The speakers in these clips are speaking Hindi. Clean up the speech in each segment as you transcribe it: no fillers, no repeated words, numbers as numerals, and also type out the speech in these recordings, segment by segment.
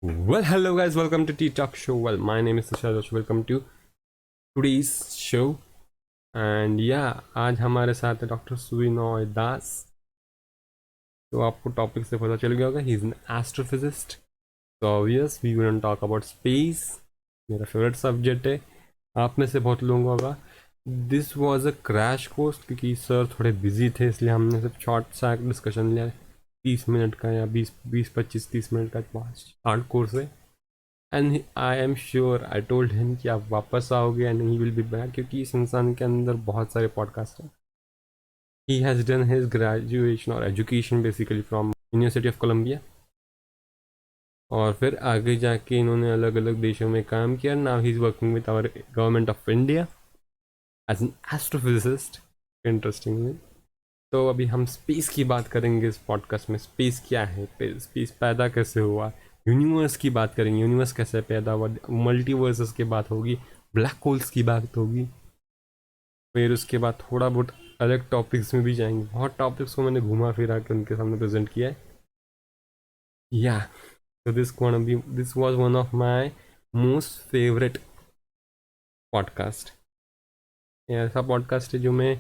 Well, hello guys, welcome to Tea Talk Show. Well, my name is Tushar Joshi. Welcome to today's show. And yeah, आज हमारे साथ है डॉक्टर सुविनॉय दास. तो आपको टॉपिक से पता चल गया होगा, ही इज एन एस्ट्रोफिजिस्ट. तो obvious we will talk about space. मेरा फेवरेट सब्जेक्ट है. आप में से बहुत लोगों का this was a crash course, क्योंकि सर थोड़े बिजी थे, इसलिए हमने सिर्फ शॉर्ट सा डिस्कशन लिया. 30 मिनट का या 20-25-30 मिनट का हार्ड कोर्स है. And I am sure, I told him कि आप वापस आओगे and he will be back, क्योंकि इस इंसान के अंदर बहुत सारे पॉडकास्ट हैं. He has done his graduation और education basically from University of Columbia, और फिर आगे जाके इन्होंने अलग अलग देशों में काम किया. Now he is working with our government of India as an astrophysicist. Interesting. तो अभी हम स्पेस की बात करेंगे इस पॉडकास्ट में. स्पेस क्या है, स्पेस पैदा कैसे हुआ, यूनिवर्स की बात करेंगे, यूनिवर्स कैसे पैदा हुआ, मल्टीवर्सेस की बात होगी, ब्लैक होल्स की बात होगी. फिर उसके बाद थोड़ा बहुत अलग टॉपिक्स में भी जाएंगे. बहुत टॉपिक्स को मैंने घुमा फिरा के उनके सामने प्रेजेंट किया है. या तो this was one of my most favourite podcast. ऐसा पॉडकास्ट है जो मैं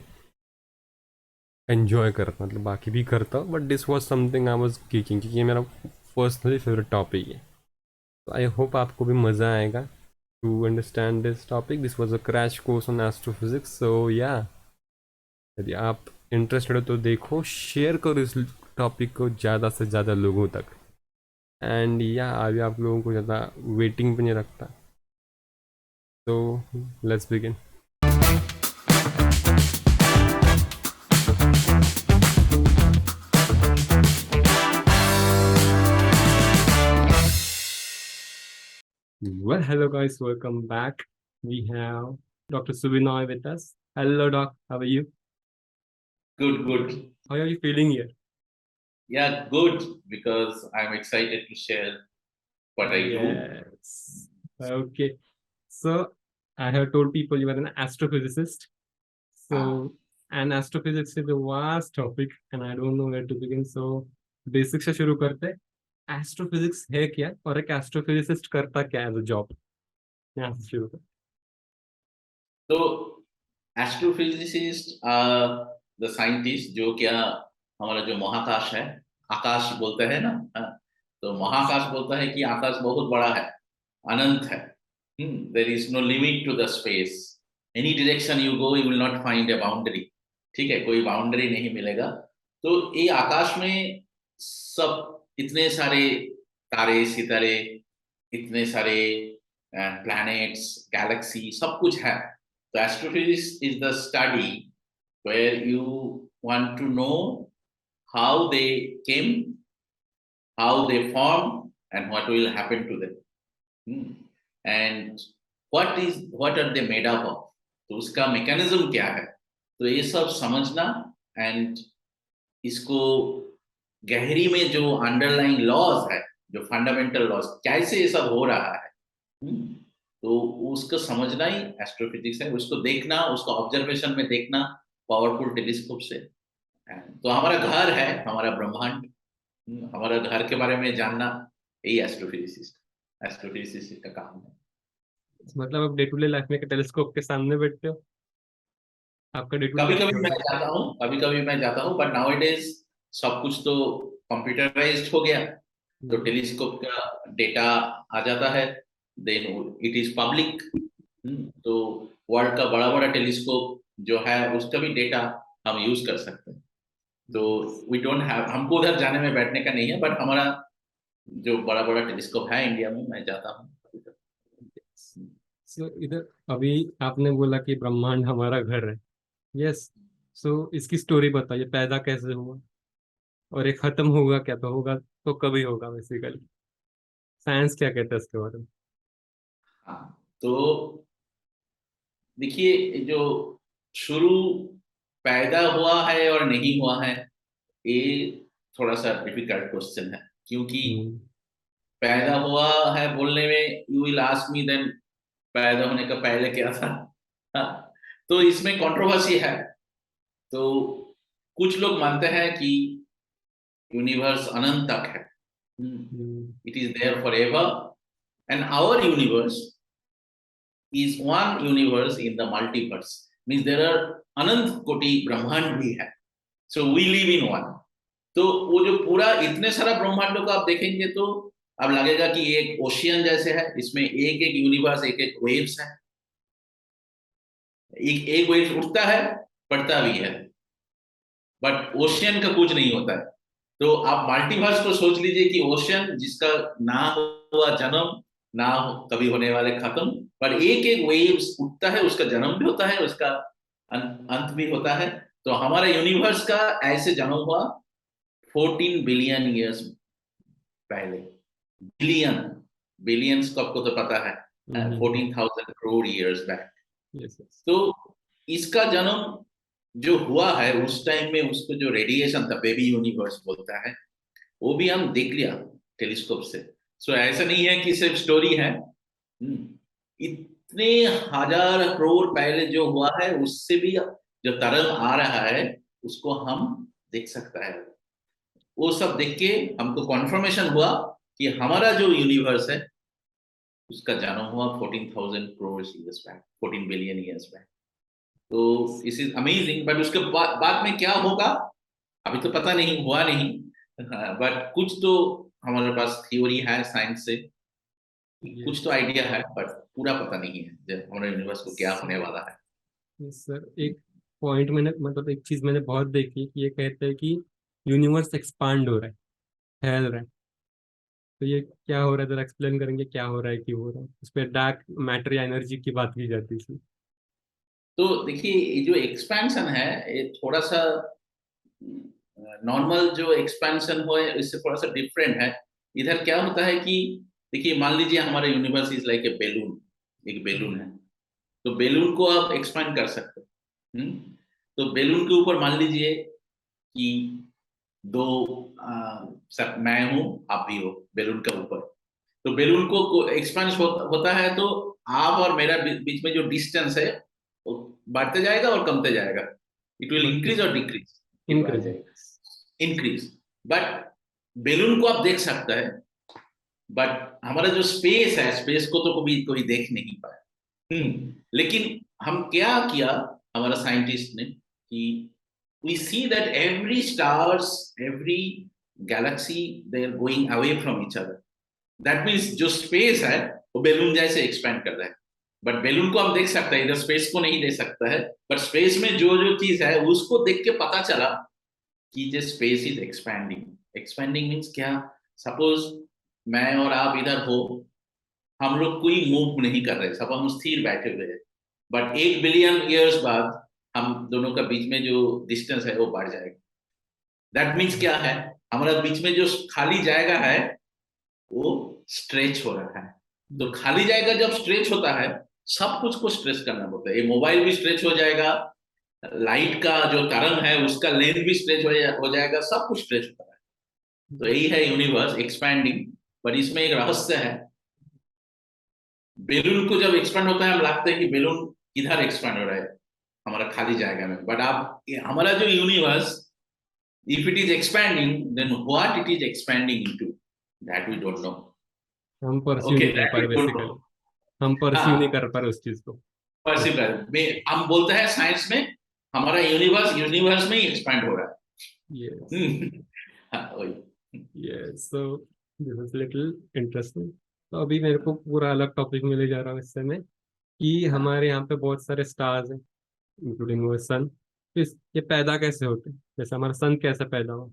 एन्जॉय करता, मतलब बाकी भी करता हूँ, but this was something I was kicking, क्योंकि ये मेरा पर्सनली फेवरेट टॉपिक है. तो आई होप आपको भी मज़ा आएगा to understand this topic. This was a crash course on astrophysics. So yeah, यदि आप इंटरेस्टेड हो तो देखो, शेयर करो इस टॉपिक को ज़्यादा से ज़्यादा लोगों तक. एंड या अभी आप लोगों को ज़्यादा वेटिंग पे नहीं रखता. तो let's begin. Well, hello guys, welcome back. We have Dr. Subinoy with us. Hello, Doc. How are you? Good, good. How are you feeling here? Yeah, good, because I'm excited to share what I do. Yes. Okay. So I have told people you are an astrophysicist. So, and astrophysics is a vast topic, and I don't know where to begin. So, basic से शुरू करते हैं. एस्ट्रोफिजिक्स है क्या, और एक एस्ट्रोफिजिसिस्ट करता क्या एज अ जॉब? यहाँ से शुरू करते तो एस्ट्रोफिजिसिस्ट द साइंटिस्ट जो क्या हमारा जो महाकाश है, आकाश बोलते हैं ना, तो महाकाश बोलता है कि आकाश बहुत बड़ा है, अनंत है. There is no limit to the space. Any direction you go you will not find a boundary. ठीक है, कोई बाउंड्री नहीं मिलेगा. तो ये आकाश में सब इतने सारे तारे सितारे, इतने सारे planets, galaxy, सब कुछ है. So astrophysics is the study where you want to know how they came, how they formed, and what will happen to them. And what are they made up of? तो उसका मैकेनिज्म क्या है? तो ये सब समझना, एंड इसको गहरी में जो अंडरलाइंग लॉज है, जो फंडामेंटल लॉज, कैसे ये सब हो रहा है, तो उसको समझना ही एस्ट्रोफिजिक्स है. उसको देखना, उसको ऑब्जर्वेशन में देखना पावरफुल टेलीस्कोप से. तो हमारा घर है, हमारा ब्रह्मांड, हमारा घर के बारे में जानना, यही एस्ट्रोफिजिसिस्ट का काम है. मतलब आप डे टू डे लाइफ में टेलीस्कोप के सामने बैठते हो? आपका डे टू डे कभी लाइफ कभी क्या मैं होता है? जाता हूँ, कभी कभी मैं जाता हूँ, बट नाउ इट इज सब कुछ तो कंप्यूटराइज्ड हो गया. तो टेलीस्कोप का डेटा आ जाता है, देन इट इज पब्लिक. तो वर्ल्ड का बड़ा बड़ा टेलीस्कोप जो है उसका भी डेटा हम यूज कर सकते हैं. तो वी डोंट हैव, हमको उधर जाने में बैठने का नहीं है, बट हमारा जो बड़ा बड़ा टेलीस्कोप है इंडिया में, मैं जाता हूँ. सो इधर अभी आपने बोला कि ब्रह्मांड हमारा घर है. यस. सो इसकी स्टोरी बताइए, पैदा कैसे हुआ, और ये खत्म होगा क्या, तो होगा तो कभी होगा बेसिकली? साइंस क्या कहता है इसके बारे में? हाँ, तो देखिए, जो शुरू पैदा हुआ है और नहीं हुआ है, ये थोड़ा सा डिफिकल्ट क्वेश्चन है, क्योंकि पैदा हुआ है बोलने में you will ask me then पैदा होने का पहले क्या था. हाँ, तो इसमें कंट्रोवर्सी है. तो कुछ लोग मानते हैं कि यूनिवर्स अनंत तक है, It is there forever. And our universe is one universe in the multiverse. Means there are अनंत कोटि ब्रह्मांड भी है. So we live in one. तो वो जो पूरा इतने सारा ब्रह्मांडों को आप देखेंगे तो अब लगेगा कि एक ओशियन जैसे है, इसमें एक एक यूनिवर्स, एक एक वेव्स है. एक एक वेव उठता है, पड़ता भी है, बट ओशियन का कुछ नहीं होता है. तो आप मल्टीवर्स को सोच लीजिए कि ओशियन जिसका ना हुआ जन्म, ना कभी होने वाले खत्म, पर एक एक वेव्स उठता है, उसका जन्म भी होता है, उसका अंत भी होता है. तो हमारा यूनिवर्स का ऐसे जन्म हुआ 14 बिलियन ईयर्स पहले. बिलियन, बिलियंस को आपको तो पता है, 14,000 करोड़ ईयर्स बैक. तो इसका जन्म जो हुआ है उस टाइम में, उसको जो रेडिएशन था, बेबी यूनिवर्स बोलता है, वो भी हम देख लिया टेलीस्कोप से. सो ऐसा नहीं है कि सिर्फ स्टोरी है. इतने हजार करोड़ पहले जो हुआ है, उससे भी जो तरंग आ रहा है उसको हम देख सकता है. वो सब देख के हमको कॉन्फर्मेशन हुआ कि हमारा जो यूनिवर्स है उसका जन्म हुआ 14,000 crore years back, 14 billion years back. तो इस इज अमेजिंग. बट उसके बाद में क्या होगा अभी तो पता नहीं, हुआ नहीं. बट कुछ तो हमारे पास थ्योरी है साइंस से, कुछ तो आइडिया है, बट पूरा पता नहीं है जब हमारे यूनिवर्स को क्या होने वाला है. सर एक पॉइंट मैंने, मतलब एक चीज मैंने बहुत देखी कि ये कहते हैं कि यूनिवर्स एक्सपांड हो रहा है, फैल रहा है. तो ये क्या हो रहा है, जरा एक्सप्लेन करेंगे क्या हो रहा है, क्यों हो रहा है? उस पर डार्क मैटर या एनर्जी की बात की जाती है इसमें. तो देखिए, ये जो एक्सपेंशन है ये थोड़ा सा नॉर्मल जो एक्सपेंशन हो इससे थोड़ा सा डिफरेंट है. इधर क्या होता है कि देखिए, मान लीजिए हमारा universe is like a balloon. एक बेलून है, तो बेलून को आप एक्सपेंड कर सकते हो. तो बेलून के ऊपर मान लीजिए कि दो सब मैं हूं, आप भी हो बेलून के ऊपर. तो बेलून को एक्सपेंड होता है, तो आप और मेरा बीच में जो डिस्टेंस है वो बढ़ते जाएगा और कमते जाएगा. इट विल इंक्रीज और decrease. Increase. Increase. But balloon को आप देख सकता है, बट हमारा जो स्पेस है, स्पेस को तो कभी कोई देख नहीं पाया. लेकिन हम क्या किया हमारा साइंटिस्ट ने कि we see that every stars, every galaxy, they are going away from each other. That means जो स्पेस है वो बेलून जैसे एक्सपेंड कर रहा है. बट बेलून को हम देख सकते हैं, इधर स्पेस को नहीं देख सकता है. बट स्पेस में जो जो चीज है उसको देख के पता चला कि जो space is expanding. Expanding means क्या? सपोज मैं और आप इधर हो, हम लोग कोई मूव नहीं कर रहे, सब हम स्थिर बैठे हुए हैं. बट 1 बिलियन ईयर्स बाद हम दोनों का बीच में जो डिस्टेंस है वो बढ़ जाएगा. दैट मीन्स क्या है, हमारा बीच में जो खाली जाएगा है वो स्ट्रेच हो रहा है. तो खाली जाएगा जब स्ट्रेच होता है, सब कुछ को स्ट्रेच करना पड़ता है. ये मोबाइल भी स्ट्रेच हो जाएगा, लाइट का जो तरंग है उसका लेंथ भी स्ट्रेच हो जाएगा, सब कुछ स्ट्रेच होता है. तो यही है यूनिवर्स एक्सपैंडिंग. पर इसमें एक रहस्य है. बेलून को जब एक्सपैंड होता है, हम लगता है कि बेलून किधर एक्सपैंड हो रहा है, हमारा खाली जाएगा में. बट आप हमारा जो universe, if it is expanding, then what it is expanding into, that we don't know. हम परस्यू Okay, नहीं कर that पा रहे we don't बेसिकली. know. हम परस्यू नहीं हाँ, कर पा रहे उस चीज को. पॉसिबल. हम बोलते हैं साइंस में हमारा यूनिवर्स यूनिवर्स में ही एक्सपैंड हो रहा है. यस. हाँ, वही. Yes. So this is little interesting. तो अभी मेरे को पूरा अलग टॉपिक में ले जा रहा हूँ इससे मैं, कि हाँ. हमारे यहाँ पे बहुत सारे स्टार्स हैं, इंक्लूडिंग वो सन. तो ये पैदा कैसे होते हैं, जैसे हमारा सन कैसे पैदा हुआ?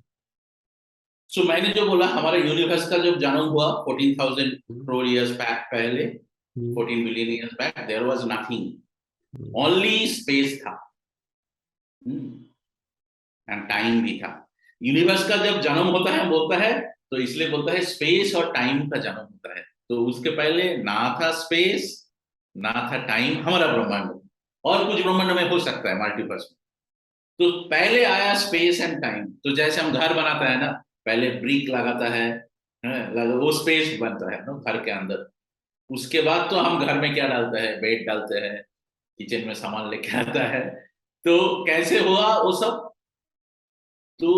सो मैंने जो बोला, हमारा यूनिवर्स का जब जन्म हुआ 14,000 करोड़ इयर्स बैक पहले, 14 billion years back, there was nothing, only space था एंड टाइम भी था. यूनिवर्स का जब जन्म होता है बोलता है, तो इसलिए बोलता है स्पेस और टाइम का जन्म होता है. तो उसके पहले ना था स्पेस, ना था टाइम. हमारा ब्रह्मांड और कुछ ब्रह्मांड में हो सकता है, मल्टीवर्स में. तो पहले आया स्पेस एंड टाइम. तो जैसे हम घर बनाता है ना, पहले ब्रिक लगाता है, वो स्पेस बनता है ना घर के अंदर. उसके बाद तो हम घर में क्या डालते हैं, बेड डालते हैं, किचन में सामान लेके आता है. तो कैसे हुआ वो सब? तो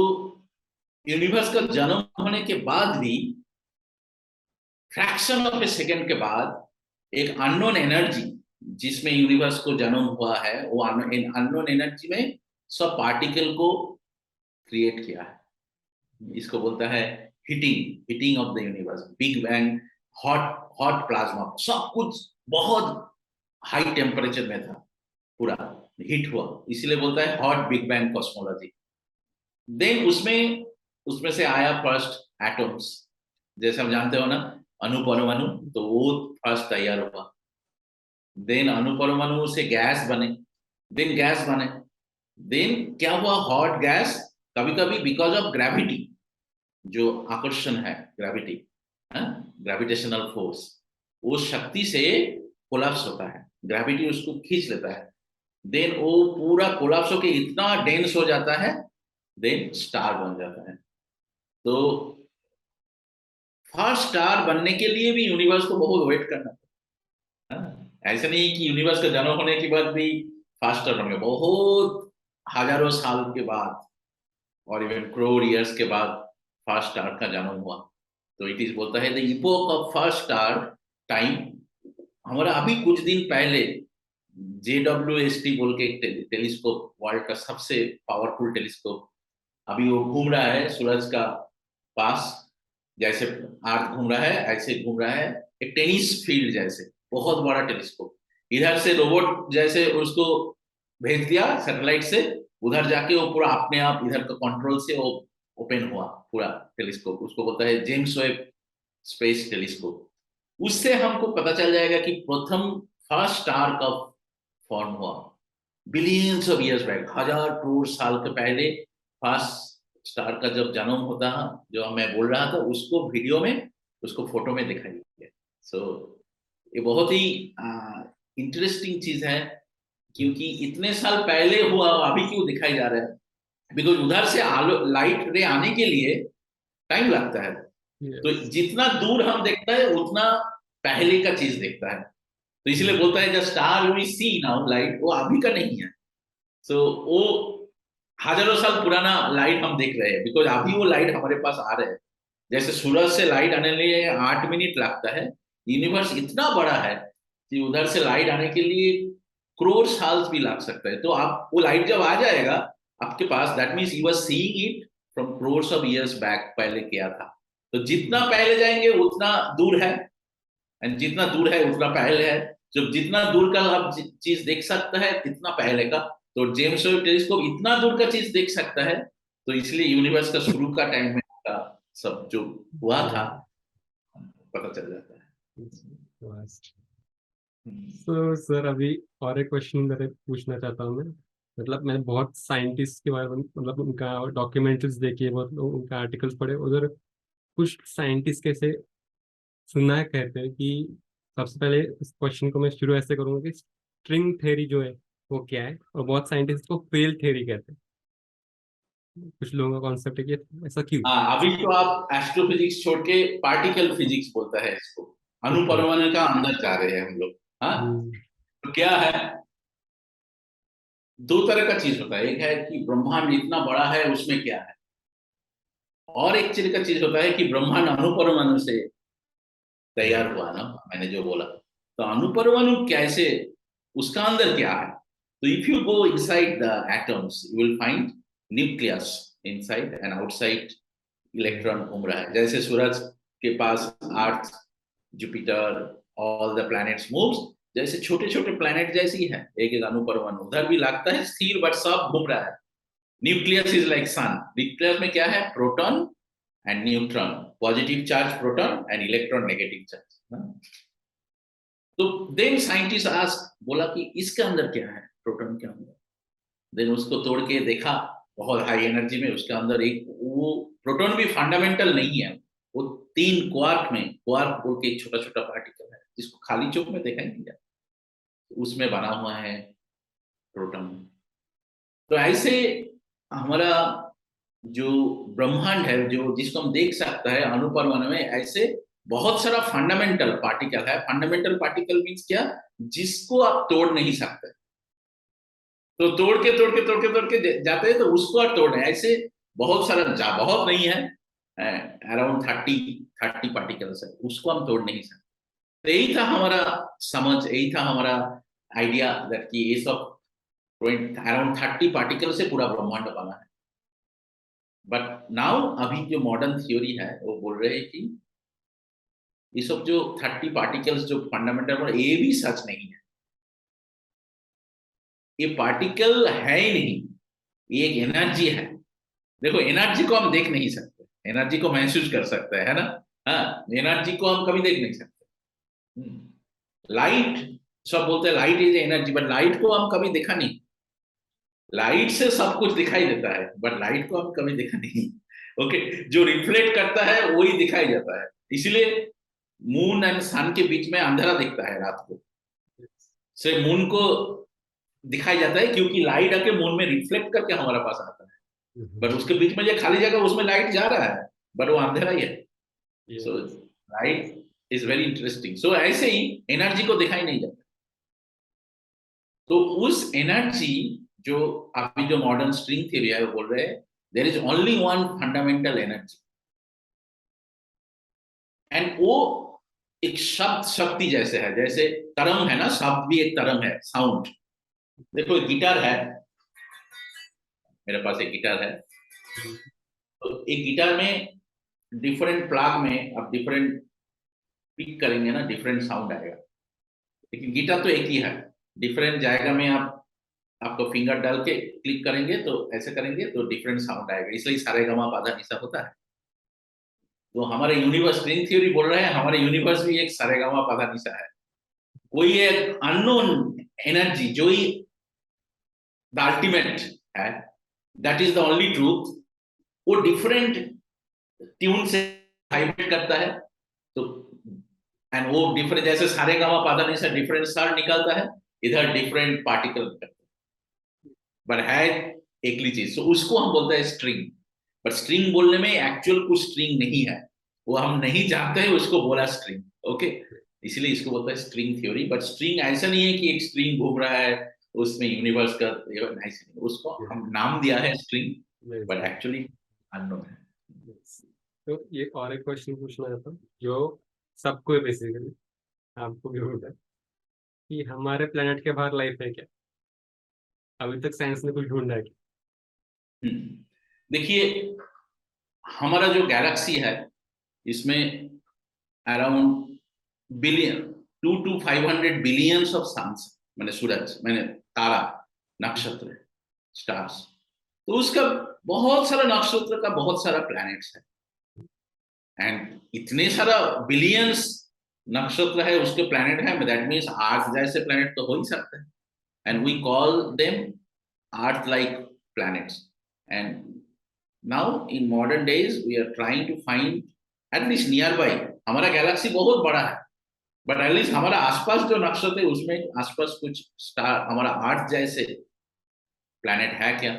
यूनिवर्स का जन्म होने के बाद भी फ्रैक्शन ऑफ ए सेकेंड के बाद एक अननोन एनर्जी जिसमें यूनिवर्स को जन्म हुआ है, वो अननोन एनर्जी में सब पार्टिकल को क्रिएट किया है। इसको बोलता है hitting of the universe, big bang, hot hot plasma, सब कुछ बहुत हाई टेम्परेचर में था, पूरा हीट हुआ, इसीलिए बोलता है hot big bang cosmology. Then उसमें उसमें से आया फर्स्ट एटम्स, जैसे हम जानते हो ना, अणु परमाणु, तो वो फर्स्ट तैयार हुआ। देन अणु परमाणु से गैस बने, देन गैस बने, देन क्या हुआ, हॉट गैस। कभी कभी बिकॉज ऑफ ग्रेविटी, जो आकर्षण है, ग्रेविटी, ग्रेविटेशनल फोर्स, उस शक्ति से कोलैप्स होता है, ग्रेविटी उसको खींच लेता है। देन वो पूरा कोलैप्स होके इतना डेंस हो जाता है, देन स्टार बन जाता है। तो फर्स्ट स्टार बनने के लिए भी यूनिवर्स को बहुत वेट करना पड़ता है। ऐसा नहीं कि यूनिवर्स का जन्म होने के बाद भी फर्स्ट स्टार बन गया, बहुत हजारों साल के बाद और इवन करोड़ इयर्स के बाद फर्स्ट स्टार का जन्म हुआ। तो इट इज बोलता है the epoch of first star time. हमारा अभी कुछ दिन पहले JWST बोल के एक टेलीस्कोप, वर्ल्ड का सबसे पावरफुल टेलीस्कोप, अभी वो घूम रहा है सूरज का पास, जैसे अर्थ घूम रहा है ऐसे घूम रहा है, एक टेनिस फील्ड जैसे, बहुत बड़ा टेलीस्कोप। इधर से रोबोट जैसे उसको भेज दिया सैटेलाइट से, उधर जाके वो पूरा अपने आप इधर का कंट्रोल से वो ओपन हुआ पूरा टेलीस्कोप, उसको बोलता है जेम्स वेब स्पेस टेलीस्कोप। उससे हमको पता चल जाएगा कि प्रथम फर्स्ट स्टार कब फॉर्म हुआ। बिलियंस ऑफ इयर्स बैक, हजार करोड़ साल के पहले फर्स्ट स्टार का जब जन्म होता है, जो मैं बोल रहा था, उसको वीडियो में, उसको फोटो में दिखाई गया। सो ये बहुत ही इंटरेस्टिंग चीज है, क्योंकि इतने साल पहले हुआ, अभी क्यों दिखाई जा रहा है, बिकॉज उधर से लाइट रे आने के लिए टाइम लगता है। तो Yes. जितना दूर हम देखता है उतना पहले का चीज देखता है, तो इसलिए बोलता है the star we see now light, वो अभी का नहीं है। सो वो हजारों साल पुराना लाइट हम देख रहे हैं, बिकॉज अभी वो लाइट हमारे पास आ रहे हैं। जैसे सूरज से लाइट आने लिए 8 मिनट लगता है, यूनिवर्स इतना बड़ा है कि उधर से लाइट आने के लिए करोड़ साल भी लग सकता है। तो आप वो लाइट जब आ जाएगा आपके पास, that means you are seeing it from crores of years back, पहले किया था। तो जितना पहले जाएंगे उतना दूर है, एंड जितना दूर है उतना पहले है। जब जितना दूर का आप चीज देख सकता है इतना पहले का, तो जेम्स वेब टेलीस्कोप इतना दूर का चीज देख सकता है, तो इसलिए यूनिवर्स का शुरू का टाइम में का सब जो हुआ था पता चल जाता है। तो सर अभी और एक क्वेश्चन मेरे पूछना चाहता हूँ मैं। मतलब मैंने बहुत साइंटिस्ट के बारे में, मतलब उनका डॉक्यूमेंट्रीज देखी है, बहुत उनका आर्टिकल्स पढ़े उधर। कुछ साइंटिस्ट कैसे सुना है, कहते हैं कि सबसे पहले इस क्वेश्चन को मैं शुरू ऐसे करूंगा कि स्ट्रिंग थ्योरी जो है वो क्या है, और बहुत साइंटिस्ट को फेल थ्योरी कहते हैं। कुछ लोगों का कॉन्सेप्ट है कि ऐसा क्यों। हाँ, अभी तो आप एस्ट्रोफिजिक्स छोड़ के पार्टिकल फिजिक्स बोलता है इसको, अणु ओके। परमाणु का अंदर जा रहे हैं हम लोग। हाँ, तो क्या है, दो तरह का चीज होता है। एक है कि ब्रह्मांड इतना बड़ा है उसमें क्या है, और एक चीज का चीज होता है कि ब्रह्मांड अणु परमाणु से तैयार हुआ ना, मैंने जो बोला। तो अणु परमाणु कैसे, उसका अंदर क्या है। तो if you go inside the atoms you will find nucleus inside and outside electron घूम रहा है। जैसे सूरज के पास earth, Jupiter, all the planets moves, जैसे छोटे छोटे प्लैनेट जैसे ही है, एक एक अणु परमाणु उधर भी लगता है स्थिर, बट सब घूम रहा है। Nucleus is like sun. Nucleus में क्या है, proton and neutron, positive charge proton and electron negative charge. तो देन साइंटिस्ट आज बोला कि इसके अंदर क्या है, प्रोटॉन के अंदर। देन उसको तोड़ के देखा बहुत हाई एनर्जी में, उसके अंदर एक वो प्रोटॉन भी फंडामेंटल नहीं है, वो 3 क्वार्क में, क्वार्क बोल के एक छोटा छोटा पार्टिकल है जिसको खाली चौक में देखा नहीं जाता, उसमें बना हुआ है प्रोटॉन। तो ऐसे हमारा जो ब्रह्मांड है, जो जिसको हम देख सकता है अणु परमाणु में, ऐसे बहुत सारा फंडामेंटल पार्टिकल है। फंडामेंटल पार्टिकल मीन्स क्या, जिसको आप तोड़ नहीं सकते। तो तोड़ के जाते हैं, तो उसको आप तोड़ रहे हैं। ऐसे बहुत सारा, बहुत नहीं है, अराउंड 30 पार्टिकल्स है, उसको हम तोड़ नहीं सकते। तो यही था हमारा समझ, यही था हमारा आइडिया दैट कि ये सब अराउंड 30 पार्टिकल से पूरा ब्रह्मांड बना है। बट नाउ अभी जो मॉडर्न थ्योरी है वो बोल रहे हैं कि ये सब जो 30 पार्टिकल्स जो फंडामेंटल, ये भी सच नहीं है। ये पार्टिकल है ही नहीं, ये एक एनर्जी है। देखो, एनर्जी को हम देख नहीं सकते, एनर्जी को महसूस कर सकते हैं, है ना? हाँ, एनर्जी को हम कभी देख नहीं सकते। लाइट, सब बोलते हैं light is energy, but light को हम कभी देखा नहीं। लाइट से सब कुछ दिखाई देता है, बट लाइट को हम कभी देखा नहीं। ओके, जो रिफ्लेक्ट करता है वही दिखाई जाता है। इसलिए मून एंड सन के बीच में अंधेरा दिखता है रात को, से मून को दिखाई जाता है क्योंकि लाइट आके मून में रिफ्लेक्ट करके हमारे पास आता है। बट उसके बीच में जो खाली जगह, उसमें लाइट जा रहा है, बट वो अंधेरा ही है। So light is very interesting. So ऐसे ही एनर्जी को दिखाई नहीं जाता। तो उस एनर्जी जो अभी जो मॉडर्न स्ट्रिंग थ्योरी है वो बोल रहे हैं there is only one fundamental energy, and वो एक शब्द शक्ति जैसे है, जैसे तरंग है ना, शब्द भी एक तरंग है, साउंड। देखो एक गिटार है, मेरे पास एक गिटार है, तो एक गिटार में डिफरेंट प्लग में आप डिफरेंट पिक करेंगे ना, डिफरेंट साउंड आएगा। लेकिन गिटार तो एक ही है, डिफरेंट जाएगा में आप आपको फिंगर डाल के क्लिक करेंगे तो ऐसे करेंगे तो डिफरेंट साउंड आएगा, इसलिए सारे गमा पाधा निशा होता है। तो हमारे यूनिवर्स, स्ट्रिंग थ्योरी बोल रहे हैं हमारे यूनिवर्स भी एक सारेगामा पाधा निशा है। कोई एक अननोन एनर्जी जो ही द अल्टीमेट है, that is the only truth, वो डिफरेंट ट्यून से वाइब्रेट करता है। तो एंड वो डिफरेंट, जैसे सारेगामा पाधा निशा डिफरेंट स्वर निकलता है, इधर डिफरेंट पार्टिकल निकलता है, बट है एक ही चीज। तो उसको हम बोलते हैं स्ट्रिंग। बट स्ट्रिंग बोलने में एक्चुअल कुछ स्ट्रिंग नहीं है, वो हम नहीं जानते हैं, उसको बोला स्ट्रिंग। ओके, इसलिए इसको बोलते हैं स्ट्रिंग थ्योरी। बट स्ट्रिंग ऐसा नहीं है कि एक स्ट्रिंग घूम रहा है उसमें यूनिवर्स का, ऐसे नहीं, उसको हम नाम दिया है स्ट्रिंग, बट एक्चुअली अननोन है। तो ये और एक क्वेश्चन पूछना चाहता हूँ जो सबको बेसिकली, आपको भी होता है कि हमारे प्लेनेट के बाहर लाइफ है क्या? अभी तक साइंस ने कुछ ढूंढा है क्या? देखिए, हमारा जो गैलेक्सी है इसमें around billion 2 to 500 billions of suns, मैंने सूरज, मैंने तारा, नक्षत्र, स्टार्स। तो उसका बहुत सारा नक्षत्र का बहुत सारा प्लैनेट्स है, एंड इतने सारा बिलियंस नक्षत्र है, उसके प्लैनेट है, दैट मीन्स अर्थ जैसे प्लैनेट तो हो ही सकते हैं, and we call them earth like planets. And now in modern days we are trying to find at least nearby, हमारा गैलेक्सी बहुत बड़ा है, बट एटलीस्ट हमारा आसपास जो नक्षत्र है उसमें आसपास कुछ स्टार हमारा अर्थ जैसे प्लैनेट है क्या?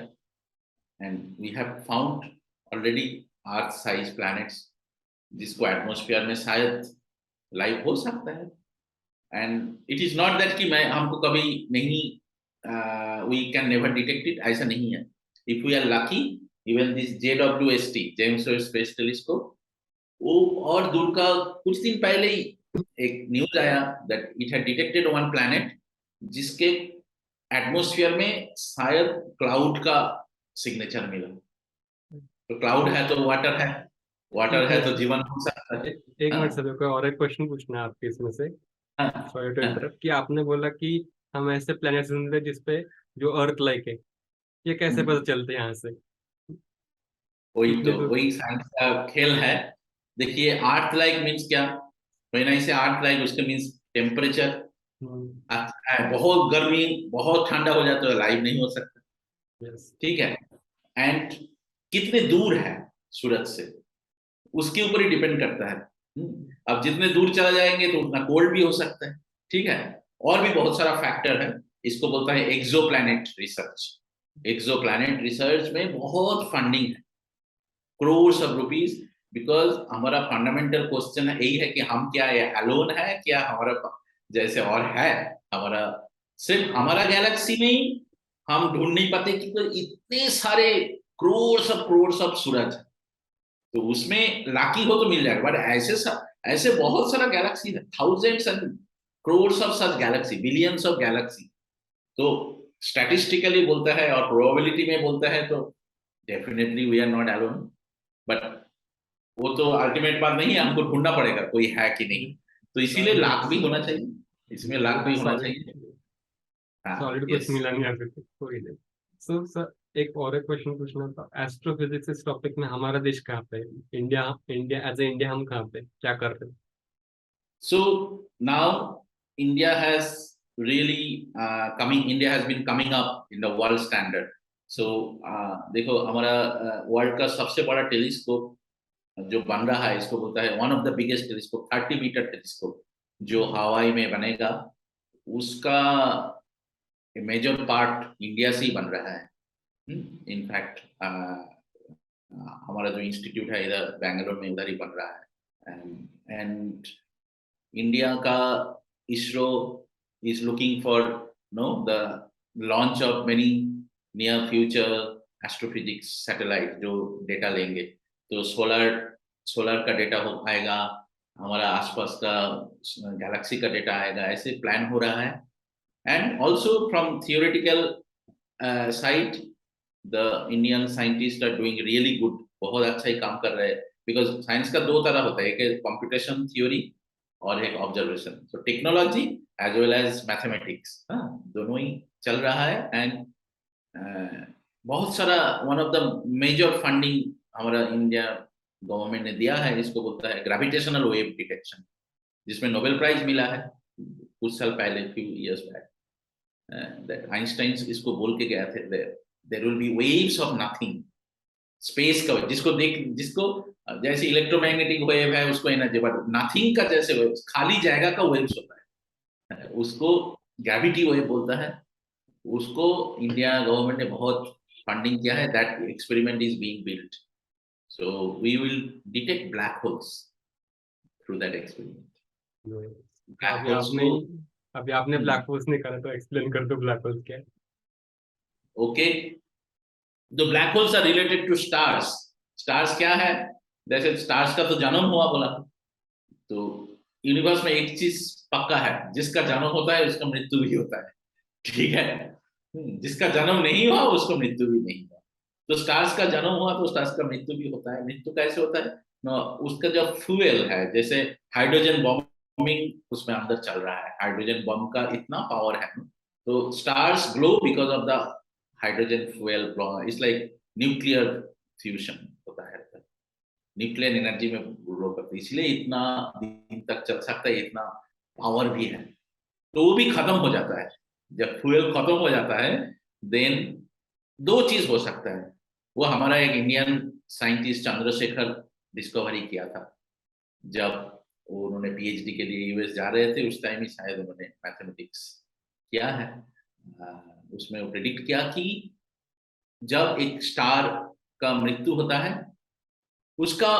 And we have found already earth size planets, जिसको एटमॉस्फेयर में शायद लाइफ हो सकता है। And it is not that कि मैं हमको कभी नहीं, we can never detect it, ऐसा नहीं है। If we are lucky, even this JWST, James Webb space telescope, वो और दूर का, कुछ दिन पहले ही एक न्यूज आया that it had detected one planet जिसके एटमॉस्फेयर में शायद क्लाउड का सिग्नेचर मिला। तो क्लाउड है तो वाटर है, वाटर है तो जीवन हो सकता है। एक मिनट हाँ, सर, कोई और एक क्वेश्चन पूछना है आपके इसमें से। हाँ, सॉरी टू हाँ, इंटरप्ट, कि आपने बोला कि हम ऐसे प्लैनेट्स ढूंढते हैं जिसपे जो अर्थ लाइक है, ये कैसे पता चलते हैं यहाँ से? वही इतने तो, दूर। वही साइंस का खेल है। देखिए, आर्ट लाइक मीन्स क्या? व्हेन आई से आर्ट लाइक, उसके मीन्स टेम्परेचर हम्म। अच्छा है, बहुत गर्मी बहुत ठंडा हो जाता है, लाइव नहीं हो सकता। यस। ठीक है, एंड कितने दूर है सूरज से, उसके ऊपर ही डिपेंड करता है। अब जितने दूर चला जाएंगे तो उतना कोल्ड भी हो सकता है। ठीक है, और भी बहुत सारा फैक्टर है। इसको बोलता है एक्सो प्लैनेट रिसर्च। एक्सो प्लैनेट रिसर्च में बहुत फंडिंग है, करोड़ ऑफ रुपीज, बिकॉज हमारा फंडामेंटल क्वेश्चन यही है कि हम क्या ये अलोन है क्या, हमारा जैसे और है हमारा, सिर्फ हमारा गैलेक्सी में ही हम ढूंढ नहीं पाते कि तो इतने सारे करोड़ ऑफ सूरज है। तो उसमें लाकी हो तो मिल जाएगा, बट ऐसे बहुत सारा गैलेक्सी है, thousands and crores of such galaxy, billions of galaxy. तो स्टैटिस्टिकली बोलता है और प्रोबेबिलिटी में बोलता है, तो definitely we are not alone. But वो तो अल्टीमेट बात नहीं है, हमको ढूंढना पड़ेगा कोई है कि नहीं। तो इसीलिए लाख भी होना चाहिए, इसमें लाख भी होना चाहिए। सॉलिड हाँ, सॉलिड कुछ यस। मिला नहीं अभी तक, कोई नहीं। सो सर, एक और एक क्वेश्चन पूछना था, एस्ट्रोफिजिक्स इस टॉपिक में हमारा देश कहाँ पे है? India, India as a India हम कहाँ पे क्या कर रहे हैं? So now India has really coming. India has been coming up in the world standard. So देखो हमारा वर्ल्ड का सबसे बड़ा टेलीस्कोप जो बन रहा है, इसको बोलता है one of the biggest telescope, 30 metre telescope, जो हवाई में बनेगा। उसका मेजर पार्ट इंडिया से ही बन रहा है। इनफैक्ट हमारा जो इंस्टीट्यूट है इधर बैंगलोर में, उधर ही बन रहा है। एंड इंडिया का ISRO is looking for the launch of many near future astrophysics satellite जो डेटा लेंगे। तो सोलर सोलर का डेटा हो आएगा, हमारा आसपास का गैलेक्सी का डेटा आएगा, ऐसे प्लान हो रहा है। And also from theoretical side, the Indian scientist are doing really good, बहुत अच्छा ही काम कर रहे हैं। बिकॉज साइंस का दो तरह होता है, एक है कंप्यूटेशन थ्योरी और एक ऑब्जर्वेशन। तो technology as well as mathematics, दोनों ही चल रहा है। एंड बहुत सारा, one of the major funding हमारा इंडिया गवर्नमेंट ने दिया है, इसको बोलता है ग्रेविटेशनल वेव डिटेक्शन, जिसमें नोबेल प्राइज मिला है कुछ साल पहले, फ्यू इयर्स बैक। आइंस्टाइन इसको बोल के गया थे, there will be waves of nothing, space का जिसको जैसे इलेक्ट्रोमैग्नेटिक वेव है उसको एनर्जी, बट नथिंग का जैसे वेव, खाली जगह का वेव्स होता है, उसको ग्रेविटी वेव बोलता है। उसको इंडिया गवर्नमेंट ने बहुत फंडिंग किया है, that experiment is being built. So we will detect black holes through that experiment. तो ब्लैक होल्स को अभी आपने ब्लैक होल्स निकाला, तो एक्सप्लेन कर दो ब्लैक होल्स क्या है। Okay, the black holes are related to stars. Stars क्या है, जैसे स्टार्स का तो जन्म हुआ बोला, तो यूनिवर्स में एक चीज पक्का है, जिसका जन्म होता है उसका मृत्यु भी होता है, ठीक है। जिसका जन्म नहीं हुआ उसको मृत्यु भी नहीं हुआ। तो स्टार्स का जन्म हुआ तो स्टार्स का मृत्यु भी होता है। मृत्यु कैसे होता है न, उसका जो फ्यूएल है, जैसे हाइड्रोजन बॉम्बिंग उसमें अंदर चल रहा है, हाइड्रोजन बम का इतना पावर है न, तो stars glow because of the hydrogen fuel. It's like nuclear fusion होता है, न्यूक्लियर एनर्जी में ग्रो करते, इसलिए इतना दिन तक चल सकता है, इतना पावर भी है। तो वो भी खत्म हो जाता है। जब फ्यूल खत्म हो जाता है, देन दो चीज हो सकता है। वो हमारा एक इंडियन साइंटिस्ट चंद्रशेखर डिस्कवरी किया था, जब उन्होंने पीएचडी के लिए यूएस जा रहे थे, उस टाइम ही शायद उन्होंने मैथमेटिक्स किया है। उसमें वो प्रिडिक्ट किया कि जब एक स्टार का मृत्यु होता है, उसका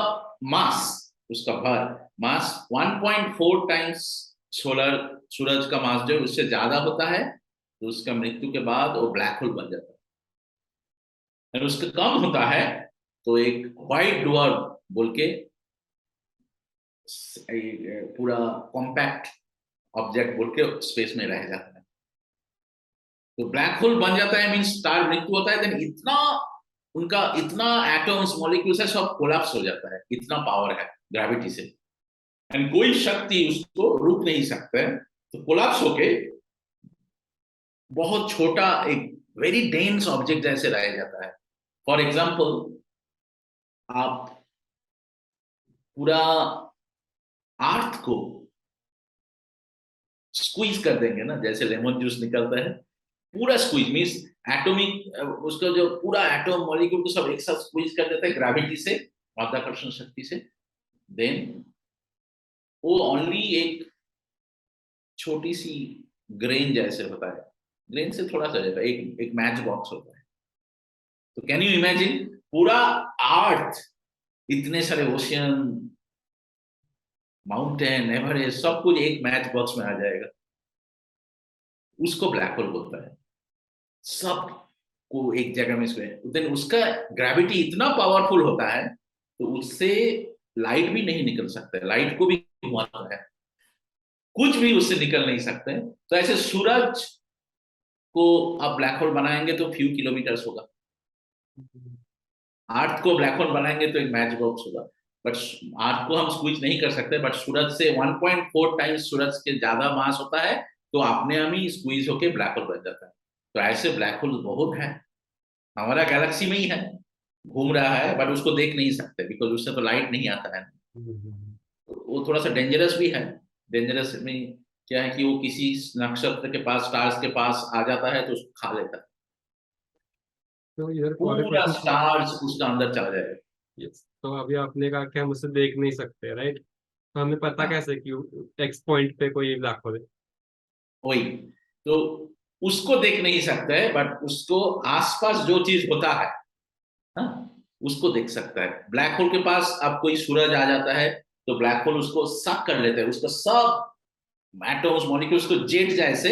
मास, उसका भर मास 1.4 टाइम्स सोलर सूरज का मास जो उससे ज्यादा होता है, तो उसका मृत्यु के बाद वो ब्लैक होल बन जाता है। और उसका कम होता है तो एक व्हाइट डवार्फ बोल के पूरा कॉम्पैक्ट ऑब्जेक्ट बोल के स्पेस में रह जाता है। तो ब्लैक होल बन जाता है मीन्स स्टार मृत्यु होता है, देन इतना उनका इतना एटम्स मॉलिक्यूल्स है सब कोलैप्स हो जाता है, इतना पावर है ग्रेविटी से, एंड कोई शक्ति उसको रुक नहीं सकता है। तो कोलैप्स होके बहुत छोटा एक वेरी डेंस ऑब्जेक्ट जैसे रह जाता है। फॉर एग्जाम्पल, आप पूरा अर्थ को स्क्वीज कर देंगे ना, जैसे लेमन जूस निकलता है, पूरा स्क्वीज मीन्स एटॉमिक, उसका जो पूरा एटॉम मॉलिक्यूल को सब एक साथ स्क्वीज कर देता है ग्रेविटी से, माध्याकर्षण शक्ति से। देन वो ओनली एक छोटी सी ग्रेन जैसे होता है, ग्रेन से थोड़ा सा ज्यादा, एक एक मैच बॉक्स होता है। तो कैन यू इमेजिन पूरा अर्थ, इतने सारे ओशियन, माउंटेन, एवरेस्ट, सब कुछ एक मैच बॉक्स में आ जाएगा, उसको ब्लैक होल बोलता है। सब को एक जगह में देन उसका ग्रेविटी इतना पावरफुल होता है तो उससे लाइट भी नहीं निकल सकता है, लाइट को भी घुमाता है, कुछ भी उससे निकल नहीं सकते। तो ऐसे सूरज को आप ब्लैक होल बनाएंगे तो फ्यू किलोमीटर्स होगा, अर्थ को ब्लैक होल बनाएंगे तो एक मैच बॉक्स होगा। बट अर्थ को हम स्क्वीज नहीं कर सकते, बट सूरज से 1.4 टाइम्स सूरज के ज्यादा मास होता है, तो अपने आप ही स्क्वीज होके ब्लैक होल बन जाता है। तो ऐसे ब्लैक होल बहुत है, हमारा गैलेक्सी में ही है, घूम रहा है, बट उसको देख नहीं सकते बिकॉज उससे तो लाइट नहीं आता है। तो वो थोड़ा सा डेंजरस भी है। डेंजरस में क्या है कि वो किसी नक्षत्र के पास, स्टार्स के पास आ जाता है तो उसको खा लेता है, तो इधर और एक पूरा क्वेश्चन। स्टार्स उसका अंदर चला जाएगा। यस, तो अभी आपने कहा कि हम उसे देख नहीं सकते, राइट? तो हमें पता हाँ, कैसे कि एक्स पॉइंट पे कोई ब्लैक होल है? वही तो, उसको देख नहीं सकते हैं, बट उसको आसपास जो चीज होता है, हाँ, उसको देख सकता है। ब्लैक होल के पास अब कोई सूरज आ जाता है तो ब्लैक होल उसको सक कर लेता है, उसका सब एटम्स मॉलिक्यूल्स को जेट जैसे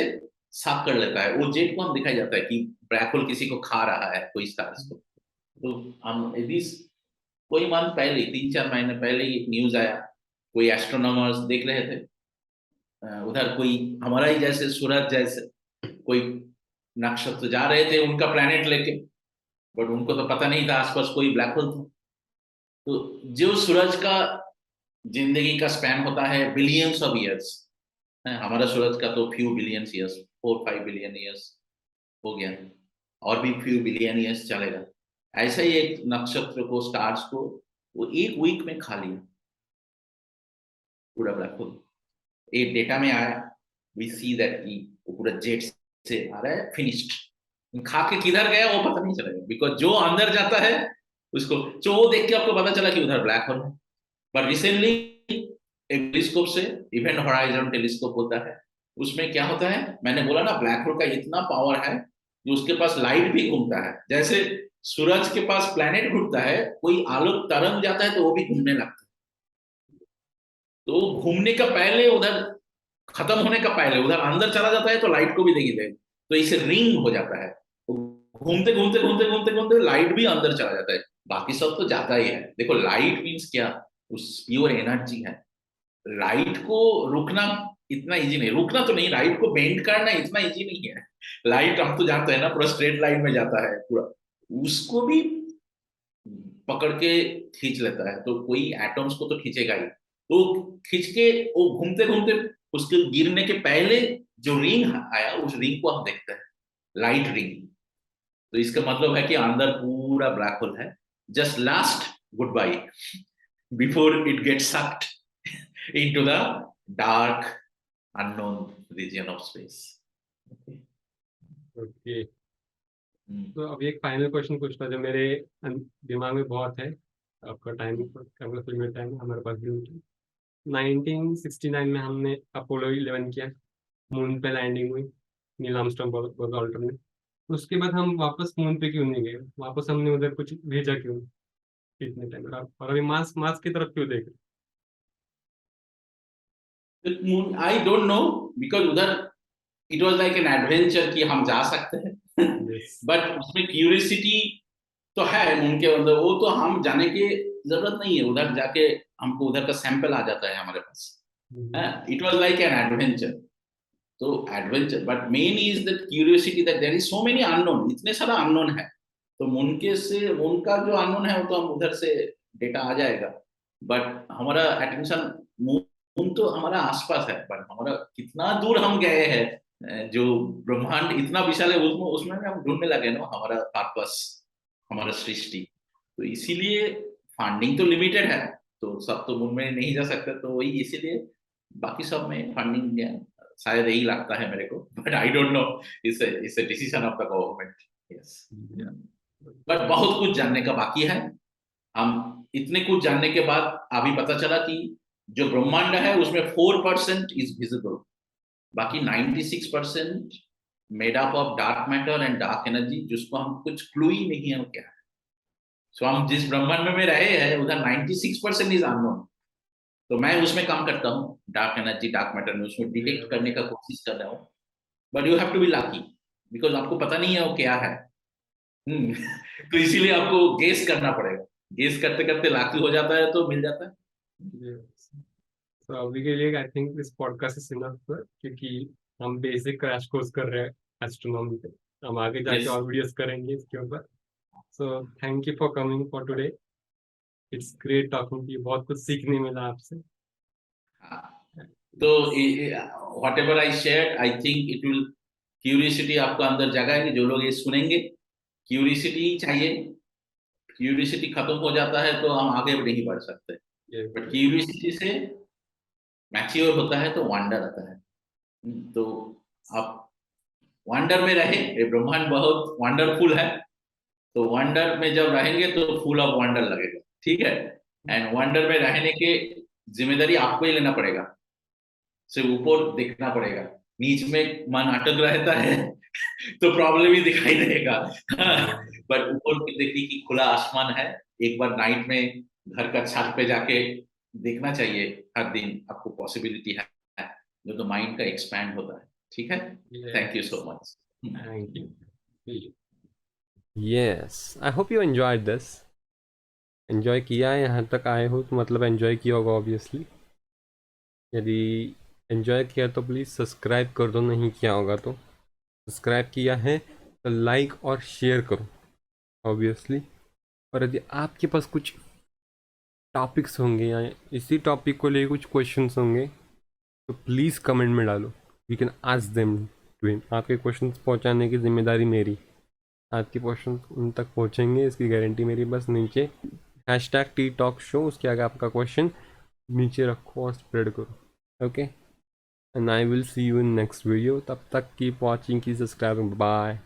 साफ कर लेता है। वो जेट को हम दिखाई जाता है कि ब्लैक होल किसी को खा रहा है, कोई स्टार्स को। तो हम यदि कोई मंथ पहले, 3-4 महीने पहले ही एक न्यूज आया, कोई एस्ट्रोनॉमर्स देख रहे थे, उधर कोई हमारा ही जैसे सूरज जैसे कोई नक्षत्र जा रहे थे उनका प्लेनेट लेके, बट उनको तो पता नहीं था आसपास कोई ब्लैक होल था। तो जो सूरज का जिंदगी का स्पैन होता है बिलियंस ऑफ ईयर्स, हमारा सूरज का तो few billions years, 4-5 billion years हो गया, और भी फ्यू बिलियन ईयर्स चलेगा। ऐसा ही एक नक्षत्र को, स्टार्स को वो एक वीक में खा लिया, पूरा ब्लैक होल। एक डेटा में आया, वी सी दैट कि वो पूरा जेट से आ रहा है, फिनिश्ड। खा के किधर गया वो पता नहीं चलेगा, बिकॉज जो अंदर जाता है उसको, जो वो देख के आपको पता चला कि उधर ब्लैक होल है। पर रिसेंटली एक टेलीस्कोप से, इवेंट हॉराइजन टेलीस्कोप होता है, उसमें क्या होता है, मैंने बोला ना ब्लैक होल का इतना पावर है कि उसके पास लाइट भी घूमता है। जैसे सूरज के पास प्लेनेट घूमता है, कोई आलोक तरंग जाता है तो वो भी घूमने लगता है। तो घूमने का पहले उधर, खत्म होने का पहले उधर अंदर चला जाता है तो लाइट को भी नहीं दे, तो इसे रिंग हो जाता है। तो घूमते घूमते घूमते घूमते घूमते लाइट भी अंदर चला जाता है, बाकी सब तो जाता ही है। देखो लाइट मीन्स क्या, उस प्योर एनर्जी है। लाइट को रुकना इतना इजी नहीं, रुकना तो नहीं, लाइट को बेंड करना इतना इजी नहीं है। लाइट हम तो जानते हैं ना, पूरा स्ट्रेट लाइन में जाता है पूरा, उसको भी पकड़ के खींच लेता है। तो कोई एटम्स को तो खींचेगा ही, तो खींच के वो घूमते घूमते उसके गिरने के पहले जो रिंग आया, उस रिंग को हम देखते हैं, लाइट रिंग। तो इसका मतलब है कि अंदर पूरा ब्लैक होल है, just last good bye before it get sucked into the dark unknown region of space. Okay, Hmm. तो अभी एक फाइनल क्वेश्चन पूछना जो मेरे दिमाग में बहुत है। आपका टाइम का लिमिट टाइम हमारे पास भी लिमिट है। 1969 में हमने अपोलो 11 किया, मून पे लैंडिंग हुई, नील आर्मस्ट्रांग बॉज ऑल्टर में। उसके बाद हम वापस मून पे क्यों नहीं गए? वापस हमने उधर कुछ भेजा क्यों? कितने टाइम और अभी मार्स मार्स की तरफ क्यों देख I don't know because उधर it was like an adventure कि हम जा सकते हैं। रहे? यस। बट उसमें क्यूरियोसिटी तो है उनके अंदर, वो तो हम जाने की जरूरत नहीं है, उधर जाके हमको उधर का सैंपल आ जाता है हमारे पास। It was like an adventure. तो adventure, but main is the curiosity that there is so many unknown, इतने सारा अननोन है। तो उनके से उनका जो अननोन है वो तो हम उधर से डेटा आ जाएगा। बट हमारा अटेंशन, मून तो हमारा आसपास है, बट हमारा कितना दूर हम गए हैं, जो ब्रह्मांड इतना विशाल है, उसमें उसमें भी हम ढूंढने लगे ना हमारा पर्पस, हमारा सृष्टि। तो इसीलिए फंडिंग तो लिमिटेड है, तो सब तो मून में नहीं जा सकते, तो वही इसीलिए बाकी सब में फंडिंग शायद यही लगता है मेरे को, but I don't know, it's a decision of the government. Yes, but बहुत कुछ जानने का बाकी है। हम इतने कुछ जानने के बाद अभी पता चला कि जो ब्रह्मांड है उसमें 4% इज विजिबल, बाकी 96% made up of dark matter and dark energy, जिसको हम कुछ क्लू ही नहीं है वो क्या है। सो हम जिस ब्रह्मांड में रहे हैं उधर 96% इज अननोन। तो मैं उसमें काम करता हूँ, डार्क एनर्जी डार्क मैटर में, उसमें डिटेक्ट करने का कोशिश कर रहा हूँ। But you have to be lucky, because आपको पता नहीं है वो क्या है। तो इसीलिए आपको गेस करना पड़ेगा। गेस करते करते लाखी हो जाता है तो मिल जाता है। Yes. तो अभी के लिए आई थिंक इस पॉडकास्ट इज इनफ, क्योंकि हम बेसिक क्रैश कोर्स कर रहे हैं एस्ट्रोनॉमी पे। हम आगे जाके यस। और वीडियोस करेंगे इसके ऊपर। So thank you for coming for today. It's great talking to you, बहुत कुछ सीखने मिला आपसे। तो whatever I share, I think it will, curiosity आपको अंदर जगाएगी। जो लोग ये सुनेंगे, क्यूरियोसिटी चाहिए। क्यूरियोसिटी खत्म हो जाता है तो हम आगे नहीं बढ़ सकते। बट क्यूरियोसिटी से मैच्योर होता है तो वंडर आता है। तो आप वंडर में रहे, ये ब्रह्मांड बहुत वंडरफुल है। तो वंडर में जब रहेंगे तो फुल ऑफ वंडर लगेगा, ठीक है। एंड वंडर में रहने के जिम्मेदारी आपको ही लेना पड़ेगा। सिर्फ ऊपर देखना पड़ेगा, नीच में मन अटक रहता है तो प्रॉब्लम ही दिखाई देगा। पर ऊपर की देखिए कि खुला आसमान है। एक बार नाइट में घर का छत पे जाके देखना चाहिए, हर दिन आपको पॉसिबिलिटी है, जो तो माइंड का एक्सपैंड होता है। ठीक है। Thank you so much. Thank you. Yes, I hope you enjoyed this. Enjoy किया है, यहाँ तक आए हो तो मतलब एंजॉय किया होगा ऑब्वियसली। यदि एंजॉय किया तो प्लीज़ सब्सक्राइब कर दो, नहीं किया होगा तो सब्सक्राइब किया है तो लाइक और शेयर करो ऑब्वियसली। और यदि आपके पास कुछ टॉपिक्स होंगे या इसी टॉपिक को लेकर कुछ क्वेश्चंस होंगे तो प्लीज़ कमेंट में डालो। You can ask them to him. आपके क्वेश्चंस पहुंचाने की जिम्मेदारी मेरी। आपके क्वेश्चन उन तक पहुंचेंगे, इसकी गारंटी मेरी। बस नीचे हैशटैग टी टॉक शो, उसके आगे आपका क्वेश्चन नीचे रखो और स्प्रेड करो। Okay, and I will see you in next video. तब तक कीप वॉचिंग, की सब्सक्राइबिंग। बाय।